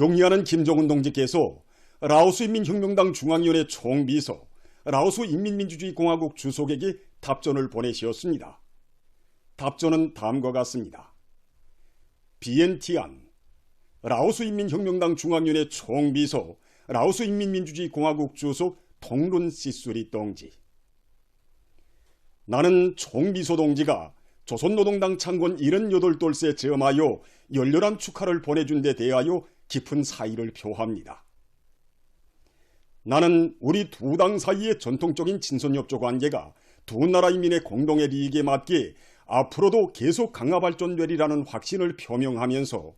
경의하는 김정은 동지께서 라오스 인민혁명당 중앙위원회 총비서, 라오스 인민민주주의공화국 주석에게 답전을 보내시었습니다. 답전은 다음과 같습니다. 비엔티안, 라오스 인민혁명당 중앙위원회 총비서, 라오스 인민민주주의공화국 주석 통룬 시수리 동지. 나는 총비서 동지가 조선노동당 창건 78돌세 점하여 열렬한 축하를 보내준 데 대하여 깊은 사의를 표합니다. 나는 우리 두 당 사이의 전통적인 친선협조 관계가 두 나라 인민의 공동의利益에 맞게 앞으로도 계속 강화발전되리라는 확신을 표명하면서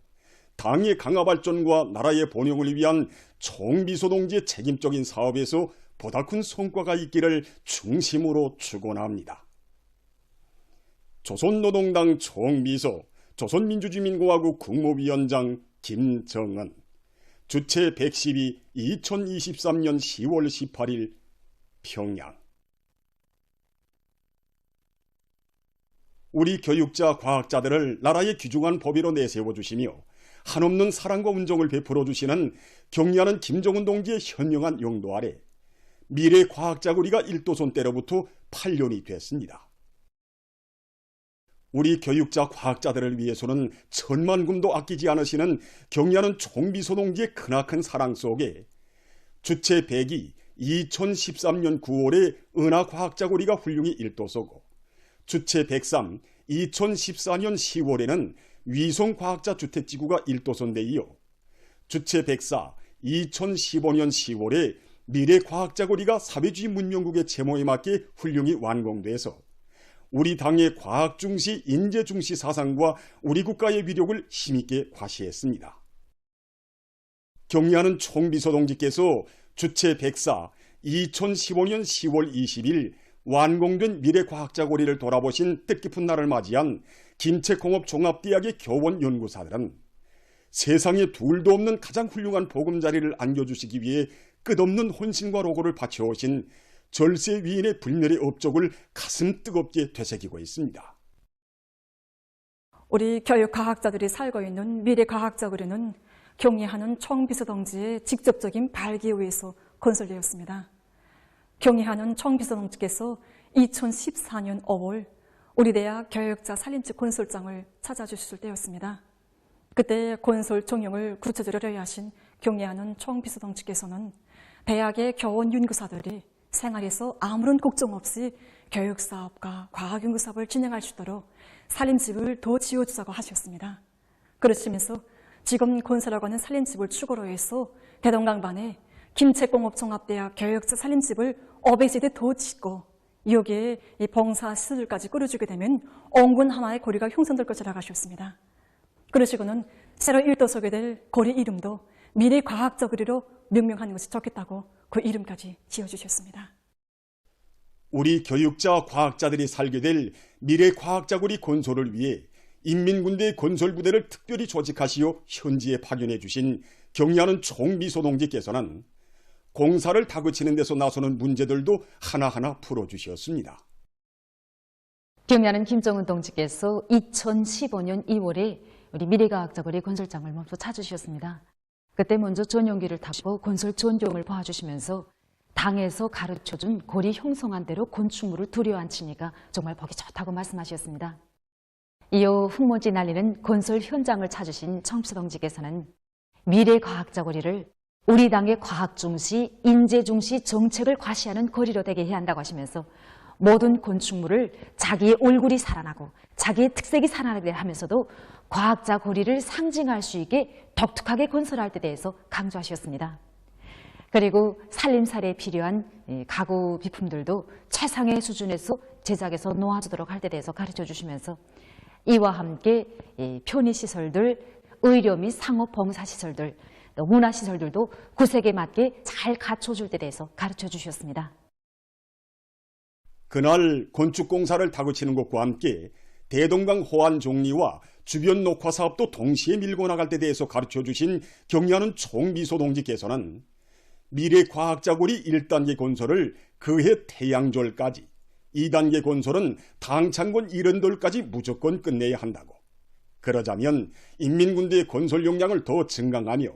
당의 강화발전과 나라의 번영을 위한 총비서 동지의 책임적인 사업에서 보다 큰 성과가 있기를 중심으로 축원합니다. 조선노동당 총비서, 조선민주주의민공화국 국무위원장 김정은. 주체 112, 2023년 10월 18일 평양. 우리 교육자, 과학자들을 나라의 귀중한 법위로 내세워주시며 한없는 사랑과 운정을 베풀어 주시는 경의하는 김정은 동지의 현명한 용도 아래 미래 과학자구리가 1도선 때로부터 8년이 됐습니다. 우리 교육자, 과학자들을 위해서는 천만금도 아끼지 않으시는 경의하는 총비서 동지의 크나큰 사랑 속에 주체 102, 2013년 9월에 은하과학자구리가 훌륭히 1도서고 주체 103, 2014년 10월에는 위성과학자 주택지구가 1도선돼 이어 주체 104, 2015년 10월에 미래과학자거리가 사회주의 문명국의 제모에 맞게 훌륭히 완공돼서 우리 당의 과학중시, 인재중시 사상과 우리 국가의 위력을 힘있게 과시했습니다. 경의하는 총비서 동지께서 주체 104, 2015년 10월 20일 완공된 미래과학자고리를 돌아보신 뜻깊은 날을 맞이한 김책공업종합대학의 교원연구사들은 세상에 둘도 없는 가장 훌륭한 보금자리를 안겨주시기 위해 끝없는 혼신과 노고를 바쳐오신 절세 위인의 불멸의 업적을 가슴 뜨겁게 되새기고 있습니다. 우리 교육과학자들이 살고 있는 미래과학자고리는 경의하는 총비서 동지의 직접적인 발기에 의해서 건설되었습니다. 경의하는 총비서 동지께서 2014년 5월 우리 대학 교육자 살림집 건설장을 찾아주실 때였습니다. 그때 건설 종용을 구체적으로 의하신 경의하는 총비서 동지께서는 대학의 교원 연구사들이 생활에서 아무런 걱정 없이 교육사업과 과학연구사업을 진행할 수 있도록 살림집을 더 지어주자고 하셨습니다. 그러시면서 지금 건설하고 있는 살림집을 축으로 해서 대동강반에 김책공업종합대학 교육자 살림집을 500세대 더 짓고 여기에 이 봉사시설까지 꾸려주게 되면 원군 하나의 거리가 형성될 것이라고 하셨습니다. 그러시고는 새로 1도서게 될 거리 이름도 미래과학자 거리로 명명하는 것이 좋겠다고 그 이름까지 지어주셨습니다. 우리 교육자, 과학자들이 살게 될 미래과학자거리 건설을 위해 인민군대 건설부대를 특별히 조직하시어 현지에 파견해 주신 경의하는 총비서 동지께서는 공사를 다그치는 데서 나서는 문제들도 하나하나 풀어주셨습니다. 경의하는 김정은 동지께서 2015년 2월에 우리 미래과학자거리 건설장을 먼저 찾으셨습니다. 그때 먼저 전용기를 타고 건설 전경을 봐주시면서 당에서 가르쳐준 고리 형성한 대로 건축물을 들여앉히니까 정말 보기 좋다고 말씀하셨습니다. 이후 흙먼지 날리는 건설 현장을 찾으신 총비서 동지께서는 미래과학자거리를 우리 당의 과학중시, 인재중시 정책을 과시하는 거리로 되게 해야 한다고 하시면서 모든 건축물을 자기의 얼굴이 살아나고 자기의 특색이 살아나게 하면서도 과학자 거리를 상징할 수 있게 독특하게 건설할 때 대해서 강조하셨습니다. 그리고 살림살이에 필요한 가구 비품들도 최상의 수준에서 제작해서 놓아주도록 할 때 대해서 가르쳐 주시면서 이와 함께 편의시설들, 의료 및 상업봉사시설들, 또 문화시설들도 구색에 맞게 잘 갖춰줄 때 대해서 가르쳐 주셨습니다. 그날 건축공사를 다그치는 것과 함께 대동강 호안 정리와 주변 녹화 사업도 동시에 밀고 나갈 때 대해서 가르쳐 주신 경의하는 총비서 동지께서는 미래과학자고리 1단계 건설을 그해 태양절까지, 2단계 건설은 당창건 70돌까지 무조건 끝내야 한다고. 그러자면 인민군대의 건설 용량을 더 증강하며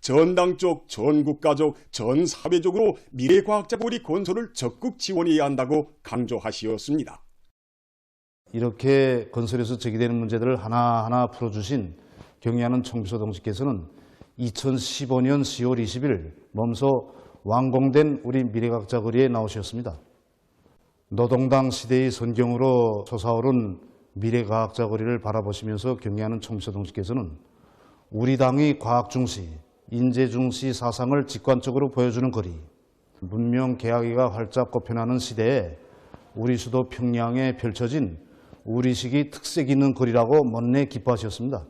전 당적, 전 국가적, 전 사회적으로 미래과학자고리 건설을 적극 지원해야 한다고 강조하시었습니다. 이렇게 건설에서 제기되는 문제들을 하나하나 풀어주신 경의하는 총비서 동지께서는 2015년 10월 20일 몸소 완공된 우리 미래과학자 거리에 나오셨습니다. 노동당 시대의 선경으로 솟아오른 미래과학자 거리를 바라보시면서 경의하는 총비서 동지께서는 우리 당의 과학 중시, 인재 중시 사상을 직관적으로 보여주는 거리, 문명 개화기가 활짝 꽃펴나는 시대에 우리 수도 평양에 펼쳐진 우리식이 특색 있는 거리라고 못내 기뻐하셨습니다.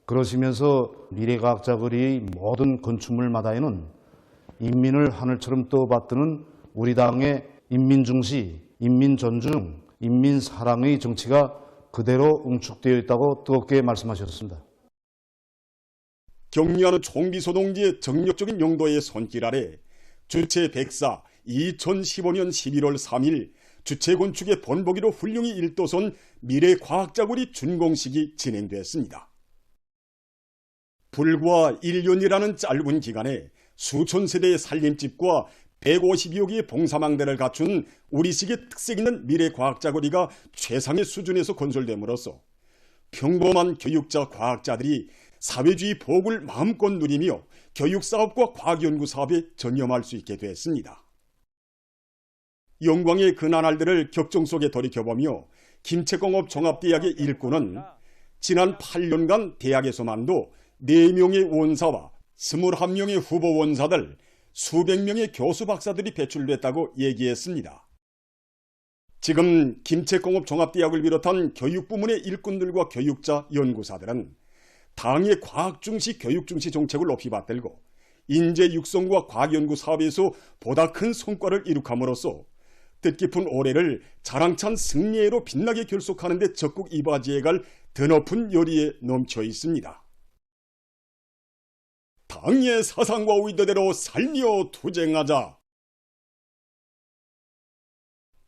그러시면서 미래과학자 거리의 모든 건축물마다에는 인민을 하늘처럼 떠받드는 우리 당의 인민중시, 인민존중, 인민사랑의 정치가 그대로 응축되어 있다고 뜨겁게 말씀하셨습니다. 경의하는 총비서 동지의 정력적인 용도의 손길 아래 주체 104 2015년 11월 3일 주체 건축의 본보기로 훌륭히 일도선 미래과학자고리 준공식이 진행됐습니다. 불과 1년이라는 짧은 기간에 수천 세대의 살림집과 150여 개의 봉사망대를 갖춘 우리식의 특색 있는 미래과학자거리가 최상의 수준에서 건설됨으로써 평범한 교육자 과학자들이 사회주의 복을 마음껏 누리며 교육사업과 과학연구사업에 전념할 수 있게 됐습니다. 영광의 그 나날들을 격정 속에 돌이켜보며 김책공업 종합대학의 일꾼은 지난 8년간 대학에서만도 4명의 원사와 21명의 후보 원사들, 수백 명의 교수 박사들이 배출됐다고 얘기했습니다. 지금 김책공업 종합대학을 비롯한 교육부문의 일꾼들과 교육자, 연구사들은 당의 과학중시, 교육중시 정책을 높이 받들고 인재 육성과 과학연구 사업에서 보다 큰 성과를 이룩함으로써 뜻깊은 올해를 자랑찬 승리해로 빛나게 결속하는 데 적극 이바지해갈 드높은 열의에 넘쳐 있습니다. 당의 사상과 의도대로 살며 투쟁하자.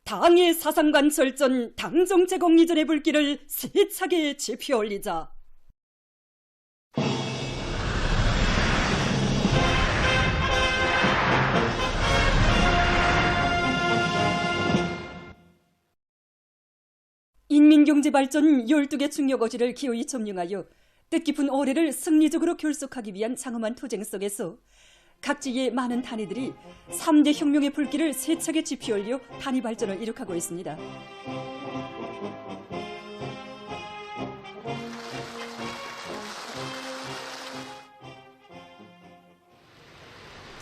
당의 사상관 설전, 당정체 공리전의 불길을 세차게 지펴 올리자. 인민경제발전 12개 중요거지를 기호히 점령하여 뜻깊은 올해를 승리적으로 결속하기 위한 장엄한 투쟁 속에서 각지의 많은 단위들이 3대 혁명의 불길을 세차게 지피 올려 단위 발전을 이룩하고 있습니다.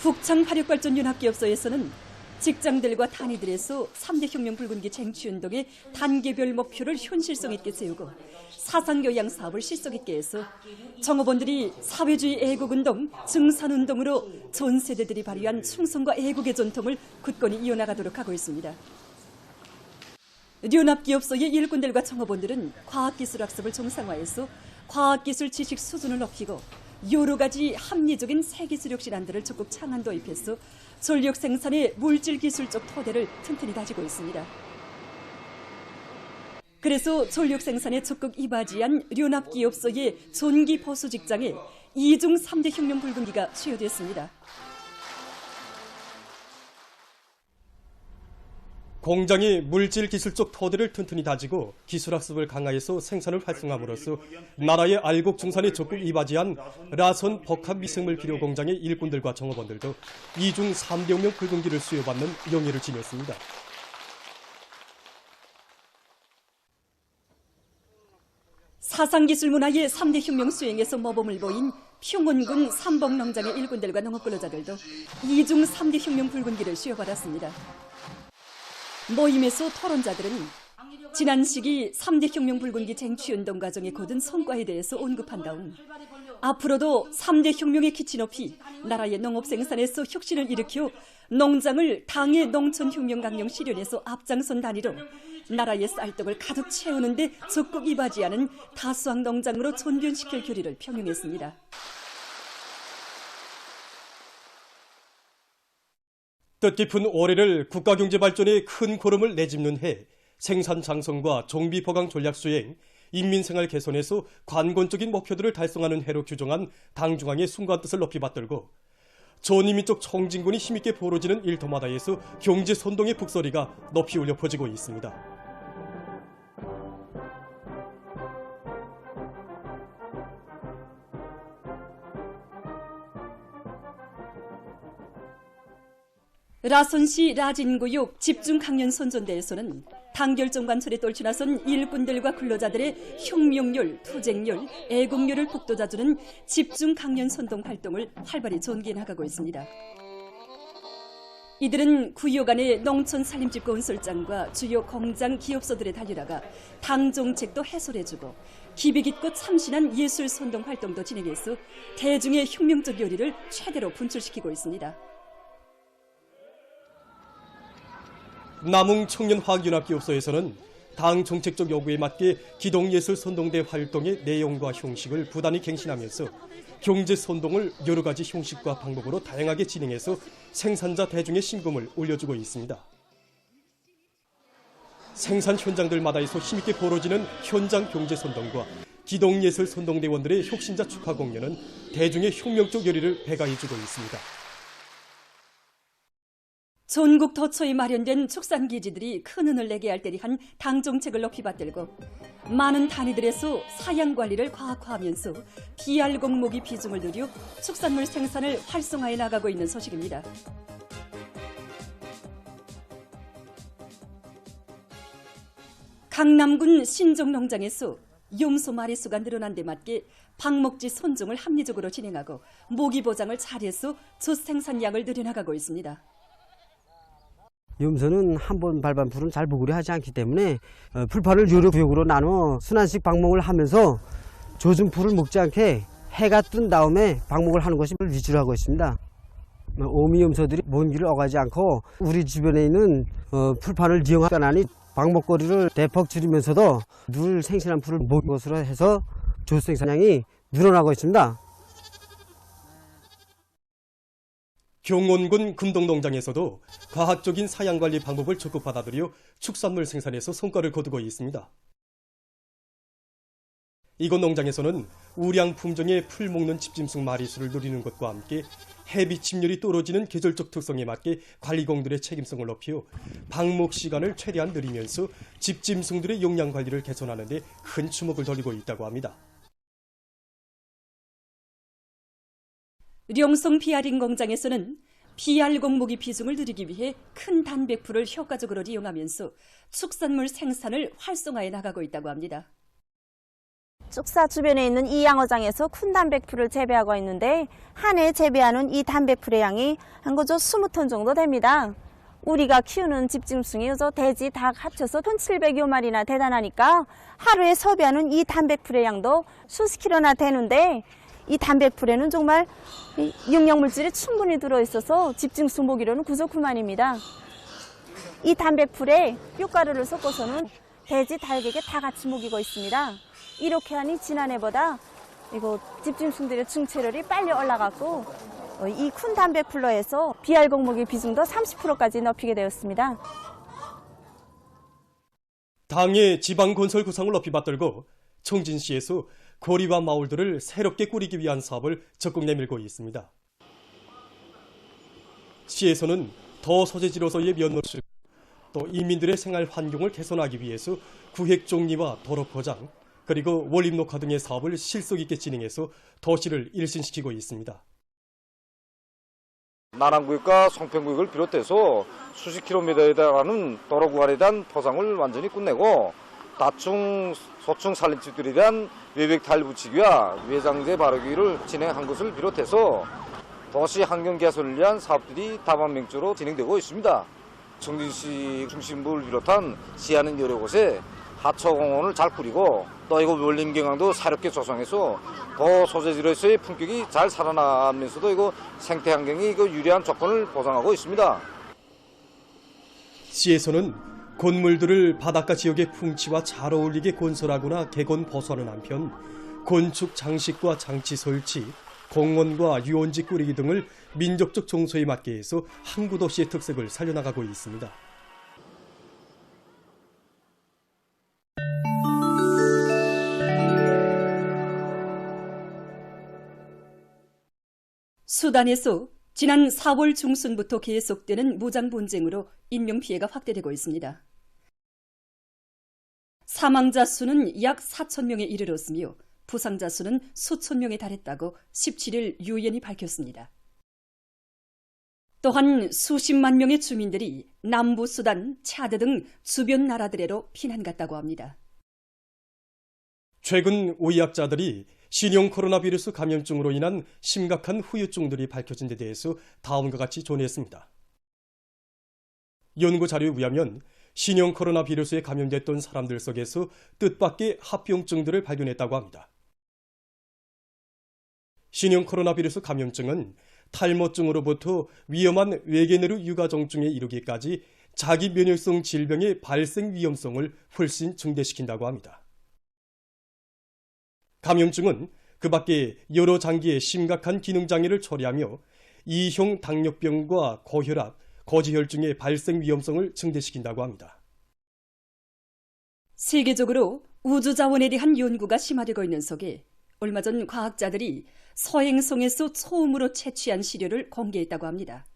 북창 화력발전연합기업소에서는 직장들과 단위들에서 3대 혁명 붉은기 쟁취운동의 단계별 목표를 현실성 있게 세우고 사상교양 사업을 실속 있게 해서 정업원들이 사회주의 애국운동, 증산운동으로 전 세대들이 발휘한 충성과 애국의 전통을 굳건히 이어나가도록 하고 있습니다. 연합기업소의 일꾼들과 정업원들은 과학기술학습을 정상화해서 과학기술 지식 수준을 높이고 여러 가지 합리적인 세기술력 실안들을 적극 창안 도입해서 전력 생산의 물질 기술적 토대를 튼튼히 다지고 있습니다. 그래서 전력 생산에 적극 이바지한 연합기업소의 전기 보수 직장에 2중 3대 혁명 붉은기가 수여됐습니다. 공장이 물질 기술적 토대를 튼튼히 다지고 기술학습을 강화해서 생산을 활성화함으로써 나라의 알곡 중산에 적극 이바지한 라선 복합 미생물 비료 공장의 일꾼들과 정업원들도 2중 3대 혁명 붉은기를 수여받는 영예를 지녔습니다. 사상기술 문화의 3대 혁명 수행에서 모범을 보인 평원군 삼봉농장의 일꾼들과 농업근로자들도 2중 3대 혁명 붉은기를 수여받았습니다. 모임에서 토론자들은 지난 시기 3대 혁명 붉은기 쟁취운동 과정의 거둔 성과에 대해서 언급한 다음 앞으로도 3대 혁명의 기치 높이 나라의 농업 생산에서 혁신을 일으켜 농장을 당의 농촌혁명 강령 실현에서 앞장선 단위로 나라의 쌀떡을 가득 채우는 데 적극 이바지하는 다수학 농장으로 전변시킬 결의를 평용했습니다. 뜻깊은 올해를 국가경제 발전에 큰 걸음을 내짚는 해 생산 장성과 정비 보강 전략 수행, 인민생활 개선에서 관건적인 목표들을 달성하는 해로 규정한 당중앙의 순간뜻을 높이 받들고 전이민족 청진군이 힘있게 벌어지는 일터마다에서 경제선동의 북소리가 높이 울려 퍼지고 있습니다. 라선시 라진구역 집중강연 선전대에서는 당결정관철에 떨쳐나선 일꾼들과 근로자들의 혁명률, 투쟁률, 애국률을 북돋아주는 집중강연 선동 활동을 활발히 전개해 나가고 있습니다. 이들은 구역 안의 농촌살림집 건설장과 주요 공장, 기업소들에 달려나가 당 정책도 해설해주고 기비 깊고 참신한 예술 선동 활동도 진행해서 대중의 혁명적 열의를 최대로 분출시키고 있습니다. 남흥 청년화학연합기업소에서는 당 정책적 요구에 맞게 기동예술 선동대 활동의 내용과 형식을 부단히 갱신하면서 경제 선동을 여러 가지 형식과 방법으로 다양하게 진행해서 생산자 대중의 심금을 올려주고 있습니다. 생산 현장들마다에서 힘있게 벌어지는 현장 경제 선동과 기동예술 선동대원들의 혁신자 축하 공연은 대중의 혁명적 열의를 배가해주고 있습니다. 전국 도처에 마련된 축산기지들이 큰 은을 내게 할 때리한 당정책을 높이 받들고 많은 단위들에서 사양관리를 과학화하면서 BR 공목이 비중을 늘려 축산물 생산을 활성화해 나가고 있는 소식입니다. 강남군 신정농장에서 염소 마리수가 늘어난 데 맞게 방목지 선종을 합리적으로 진행하고 모기 보장을 잘해서 젖 생산량을 늘려나가고 있습니다. 염소는 한 번 밟은 풀은 잘 먹으려 하지 않기 때문에 풀판을 여러 구역으로 나눠 순환식 방목을 하면서 젖은 풀을 먹지 않게 해가 뜬 다음에 방목을 하는 것이 위주로 하고 있습니다. 어미 염소들이 먼 길을 오가지 않고 우리 주변에 있는 풀판을 이용하니 방목거리를 대폭 줄이면서도 늘 생생한 풀을 먹는 것으로 해서 젖 생산량이 늘어나고 있습니다. 경원군 금동농장에서도 과학적인 사양관리 방법을 적극 받아들여 축산물 생산에서 성과를 거두고 있습니다. 이곳 농장에서는 우량 품종의 풀 먹는 집짐승 마리수를 누리는 것과 함께 해비 침열이 떨어지는 계절적 특성에 맞게 관리공들의 책임성을 높여 방목 시간을 최대한 늘리면서 집짐승들의 영양 관리를 개선하는 데 큰 주목을 돌리고 있다고 합니다. 령성 비아린 공장에서는 BR 공목이 비중을 늘리기 위해 큰 단백풀을 효과적으로 이용하면서 축산물 생산을 활성화해 나가고 있다고 합니다. 쑥사 주변에 있는 이 양어장에서 큰 단백풀을 재배하고 있는데 한 해 재배하는 이 단백풀의 양이 한 그저 20톤 정도 됩니다. 우리가 키우는 집짐승이 돼지, 닭 합쳐서 1,700여 마리나 대단하니까 하루에 소비하는 이 단백풀의 양도 수십 킬로나 되는데 이 단백풀에는 정말 영양물질이 충분히 들어있어서 집짐승 먹이로는 구조구만입니다. 이 단백풀에 뼈가루를 섞어서는 돼지, 닭에게 다 같이 먹이고 있습니다. 이렇게 하니 지난해보다 집짐승들의 증체율이 빨리 올라갔고 이 큰 단백풀로 해서 BR 공목의 비중도 30%까지 높이게 되었습니다. 당의 지방건설 구상을 높이 받들고 청진시에서 거리와 마을들을 새롭게 꾸리기 위한 사업을 적극 내밀고 있습니다. 시에서는 더 소재지로서의 면모를 또 인민들의 생활 환경을 개선하기 위해서 구획 정리와 도로 포장 그리고 원림 녹화 등의 사업을 실속 있게 진행해서 도시를 일신시키고 있습니다. 난안구역과 송평구역을 비롯해서 수십 킬로미터에 달하는 도로 구간에 대한 포장을 완전히 끝내고 다충, 소충 산림집들에 대한 외벽 타일 붙이기와 외장재 바르기를 진행한 것을 비롯해서 도시 환경 개선을 위한 사업들이 다방면적으로 진행되고 있습니다. 청진시 중심부를 비롯한 시야는 여러 곳에 하초공원을 잘 꾸리고 또 이거 원림경강도 새롭게 조성해서 더 소재지로서의 품격이 잘 살아나면서도 이거 생태 환경이 유리한 조건을 보장하고 있습니다. 시에서는 건물들을 바닷가 지역의 풍치와 잘 어울리게 건설하거나 개건 보수하는 한편 건축 장식과 장치 설치, 공원과 유원지 꾸리기 등을 민족적 정서에 맞게 해서 항구 도시의 특색을 살려나가고 있습니다. 수단에서 지난 4월 중순부터 계속되는 무장 분쟁으로 인명피해가 확대되고 있습니다. 사망자 수는 약 4,000명에 이르렀으며 부상자 수는 수천 명에 달했다고 17일 유엔이 밝혔습니다. 또한 수십만 명의 주민들이 남부 수단, 차드 등 주변 나라들로 피난 갔다고 합니다. 최근 의학자들이 신형 코로나 비루스 감염증으로 인한 심각한 후유증들이 밝혀진 데 대해서 다음과 같이 조언했습니다. 연구 자료에 의하면 신형 코로나 비루스에 감염됐던 사람들 속에서 뜻밖의 합병증들을 발견했다고 합니다. 신형 코로나 비루스 감염증은 탈모증으로부터 위험한 외계내루 유가정증에 이르기까지 자기 면역성 질병의 발생 위험성을 훨씬 증대시킨다고 합니다. 감염증은 그 밖에 여러 장기의 심각한 기능장애를 초래하며 2형 당뇨병과 고혈압, 고지혈증의 발생 위험성을 증대시킨다고 합니다. 세계적으로 우주자원에 대한 연구가 심화되고 있는 속에 얼마 전 과학자들이 서행성에서 처음으로 채취한 시료를 공개했다고 합니다.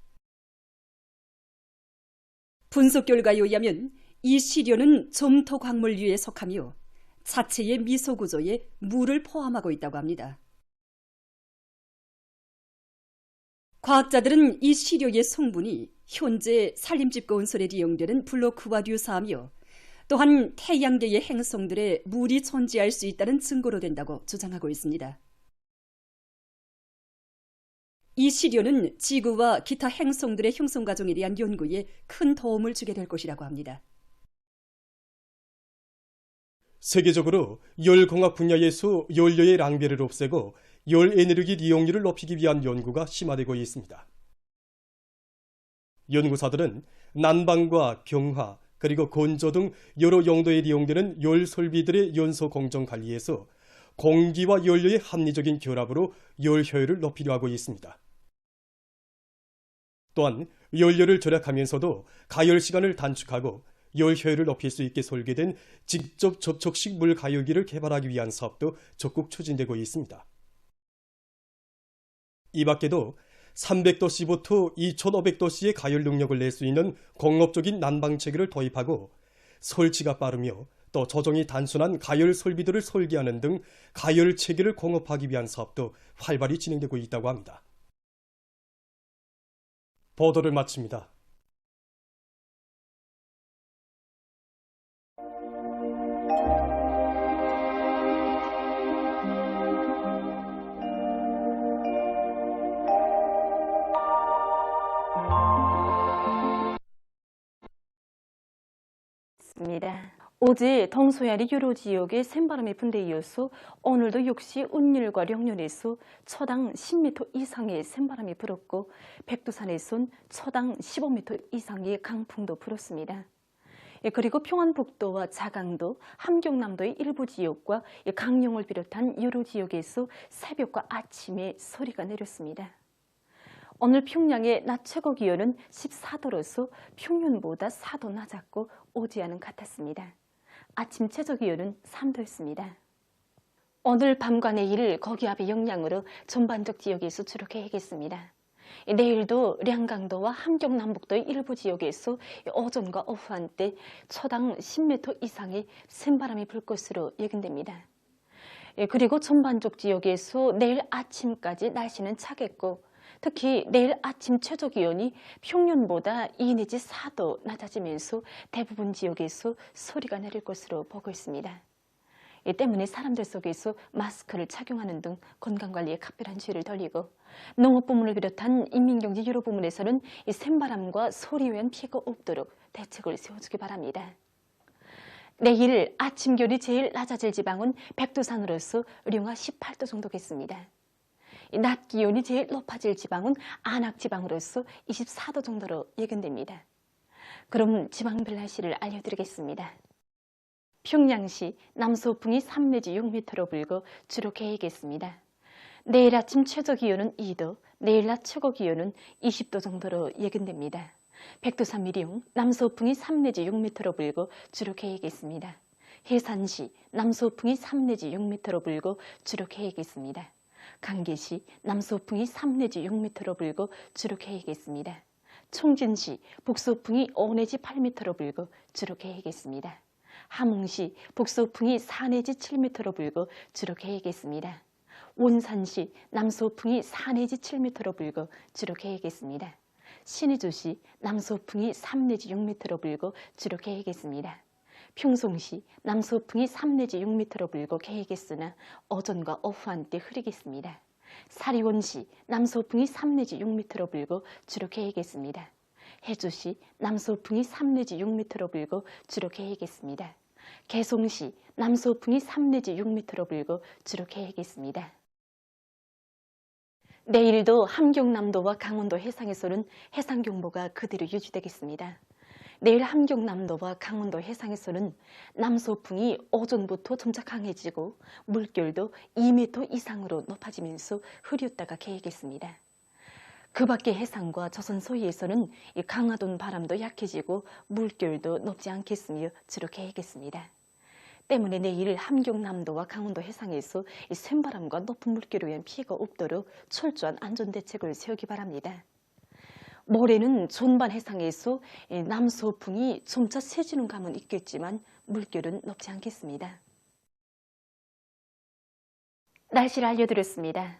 분석 결과에 의하면 이 시료는 점토 광물류에 속하며 자체의 미소 구조에 물을 포함하고 있다고 합니다. 과학자들은 이 시료의 성분이 현재 산림집 건설에 이용되는 블로크와 유사하며 또한 태양계의 행성들에 물이 존재할 수 있다는 증거로 된다고 주장하고 있습니다. 이 시료는 지구와 기타 행성들의 형성 과정에 대한 연구에 큰 도움을 주게 될 것이라고 합니다. 세계적으로 열공학 분야에서 연료의 낭비를 없애고 열 에너지 이용률을 높이기 위한 연구가 심화되고 있습니다. 연구사들은 난방과 경화, 그리고 건조 등 여러 용도에 이용되는 열 설비들의 연소 공정 관리에서 공기와 연료의 합리적인 결합으로 열 효율을 높이려 하고 있습니다. 또한 연료를 절약하면서도 가열 시간을 단축하고 열 효율을 높일 수 있게 설계된 직접 접촉식 물 가열기를 개발하기 위한 사업도 적극 추진되고 있습니다. 이 밖에도 300도씨부터 2500도씨의 가열 능력을 낼 수 있는 공업적인 난방 체계를 도입하고 설치가 빠르며 또 조정이 단순한 가열 설비들을 설계하는 등 가열 체계를 공업하기 위한 사업도 활발히 진행되고 있다고 합니다. 보도를 마칩니다. 어제 동서야리 여러 지역에 샘바람이 분대 이어서 오늘도 역시 운율과 령년에서 초당 10m 이상의 샘바람이 불었고 백두산에선 초당 15m 이상의 강풍도 불었습니다. 그리고 평안북도와 자강도, 함경남도의 일부 지역과 강릉을 비롯한 여러 지역에서 새벽과 아침에 소리가 내렸습니다. 오늘 평양의 낮 최고 기온은 14도로서 평년보다 4도 낮았고 어제와는 같았습니다. 아침 최저 기온은 3도였습니다. 오늘 밤과 내일 고기압의 영향으로 전반적 지역에서 주로 계획했습니다. 내일도 량강도와 함경남북도의 일부 지역에서 오전과 오후 한때 초당 10m 이상의 샘바람이 불 것으로 예견됩니다. 그리고 전반적 지역에서 내일 아침까지 날씨는 차겠고 특히 내일 아침 최저 기온이 평년보다 2 내지 4도 낮아지면서 대부분 지역에서 소리가 내릴 것으로 보고 있습니다. 이 때문에 사람들 속에서 마스크를 착용하는 등 건강관리에 각별한 주의를 돌리고 농업부문을 비롯한 인민경제 여러 부문에서는 이 샘바람과 소리에 의한 피해가 없도록 대책을 세워주기 바랍니다. 내일 아침 기온이 제일 낮아질 지방은 백두산으로서 령화 18도 정도겠습니다. 낮 기온이 제일 높아질 지방은 안악지방으로서 24도 정도로 예견됩니다. 그럼 지방별 날씨를 알려드리겠습니다. 평양시 남서풍이 3 내지 6m로 불고 주로 개이겠습니다. 내일 아침 최저 기온은 2도, 내일 낮 최고 기온은 20도 정도로 예견됩니다. 백두산 미령 남서풍이 3 내지 6m로 불고 주로 개이겠습니다. 해산시 남서풍이 3 내지 6m로 불고 주로 개이겠습니다. 강계시 남서풍이 3 내지 6m로 불고 주로 계획했습니다. 총진시 북서풍이 5 내지 8m로 불고 주로 계획했습니다. 함흥시 북서풍이 4 내지 7m로 불고 주로 계획했습니다. 온산시 남서풍이 4 내지 7m로 불고 주로 계획했습니다. 신의주시 남서풍이 3 내지 6m로 불고 주로 계획했습니다. 평송시 남서풍이 3 내지 6m로 불고 계획했으나 오전과 오후 한때 흐리겠습니다. 사리원시 남서풍이 3 내지 6m로 불고 주로 계획했습니다. 해주시 남서풍이 3 내지 6m로 불고 주로 계획했습니다. 개송시 남서풍이 3 내지 6m로 불고 주로 계획했습니다. 내일도 함경남도와 강원도 해상에서는 해상경보가 그대로 유지되겠습니다. 내일 함경남도와 강원도 해상에서는 남서풍이 오전부터 점차 강해지고 물결도 2m 이상으로 높아지면서 흐렸다가 계획했습니다. 그 밖의 해상과 조선 서해에서는 강하던 바람도 약해지고 물결도 높지 않겠으며 주로 계획했습니다. 때문에 내일 함경남도와 강원도 해상에서 샘바람과 높은 물결에 의한 피해가 없도록 철저한 안전대책을 세우기 바랍니다. 모레는 존반 해상에서 남서풍이 점차 세지는 감은 있겠지만 물결은 높지 않겠습니다. 날씨를 알려드렸습니다.